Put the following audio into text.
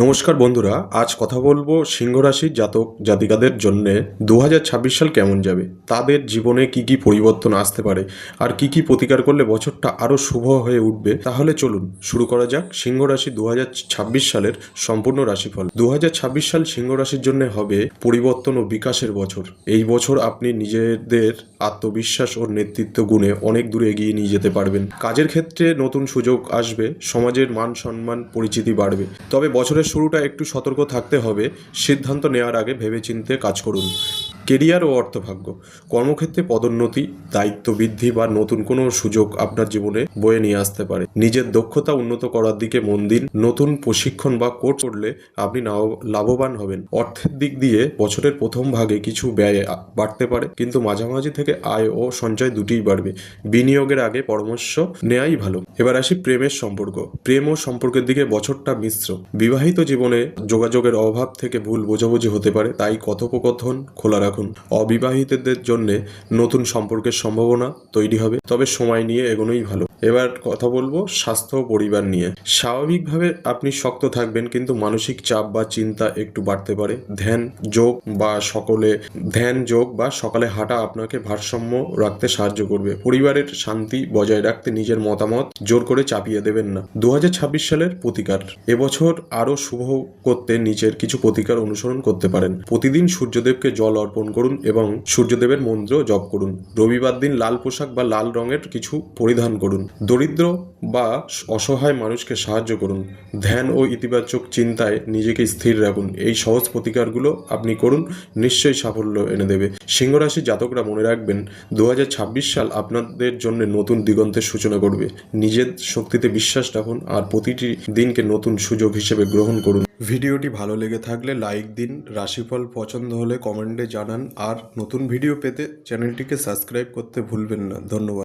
নমস্কার বন্ধুরা, আজ কথা বলবো সিংহ রাশির জাতক জাতিকাদের জন্য 2026 সাল কেমন যাবে, তাদের জীবনে কি কি পরিবর্তন আসতে পারে আর কি কি প্রতিকার করলে বছরটা আরও শুভ হয়ে উঠবে। তাহলে চলুন শুরু করা যাক সিংহ রাশি 2026 সালের সম্পূর্ণ রাশিফল। 2026 সাল সিংহ রাশির জন্য হবে পরিবর্তন ও বিকাশের বছর। এই বছর আপনি নিজেদের আত্মবিশ্বাস ও নেতৃত্ব গুণে অনেক দূরে এগিয়ে নিয়ে যেতে পারবেন। কাজের ক্ষেত্রে নতুন সুযোগ আসবে, সমাজের মান সম্মান পরিচিতি বাড়বে। তবে বছরের শুরুটা একটু সতর্ক থাকতে হবে। সিদ্ধান্ত নেওয়ার আগে ভেবেচিন্তে কাজ করুন। কেরিয়ার ও অর্থভাগ্য, কর্মক্ষেত্রে পদোন্নতি, দায়িত্ব বৃদ্ধি বা নতুন কোনো সুযোগ আপনার জীবনে বয়ে নিয়ে আসতে পারে। নিজের দক্ষতা উন্নত করার দিকে মন দিন। নতুন প্রশিক্ষণ বা কোর্স করলে আপনি লাভবান হবেন। অর্থের দিক দিয়ে বছরের প্রথম ভাগে কিছু ব্যয় বাড়তে পারে, কিন্তু মাঝামাঝি থেকে আয় ও সঞ্চয় দুটিই বাড়বে। বিনিয়োগের আগে পরামর্শ নেওয়াই ভালো। এবার আসি প্রেমের সম্পর্ক। প্রেম ও সম্পর্কের দিকে বছরটা মিশ্র। বিবাহিত জীবনে যোগাযোগের অভাব থেকে ভুল বোঝাবুঝি হতে পারে, তাই কথোপকথন খোলা রাখুন। অবিবাহিতদের জন্য নতুন সম্পর্কের সম্ভাবনা তৈরি হবে, তবে সময় নিয়ে এগোনোই ভালো। এবার কথা বলবো স্বাস্থ্য ও পরিবার নিয়ে। স্বাভাবিকভাবে আপনি শক্ত থাকবেন, কিন্তু মানসিক চাপ বা চিন্তা একটু বাড়তে পারে। ধ্যান যোগ বা সকালে হাঁটা আপনাকে ভারসাম্য রাখতে সাহায্য করবে। পরিবারের শান্তি বজায় রাখতে নিজের মতামত জোর করে চাপিয়ে দেবেন না। 2026 সালের প্রতিকার। এবছর আরও শুভ করতে নিচের কিছু প্রতিকার অনুসরণ করতে পারেন। প্রতিদিন সূর্যদেবকে জল অর্পণ করুন এবং সূর্যদেবের মন্ত্র জপ করুন। রবিবার দিন লাল পোশাক বা লাল রঙের কিছু পরিধান করুন। দরিদ্র বা অসহায় মানুষকে সাহায্য করুন। ধ্যান ও ইতিবাচক চিন্তায় নিজেকে স্থির রাখুন। এই সহজ প্রতিকারগুলো আপনি করুন, নিশ্চয়ই সাফল্য এনে দেবে। সিংহ রাশির জাতকরা মনে রাখবেন, 2026 সাল আপনাদের জন্য নতুন দিগন্তের সূচনা করবে। নিজের শক্তিতে বিশ্বাস রাখুন আর প্রতিটি দিনকে নতুন সুযোগ হিসেবে গ্রহণ করুন। ভিডিওটি ভালো লেগে থাকলে লাইক দিন, রাশিফল পছন্দ হলে কমেন্টে জানান, আর নতুন ভিডিও পেতে চ্যানেলটিকে সাবস্ক্রাইব করতে ভুলবেন না। ধন্যবাদ।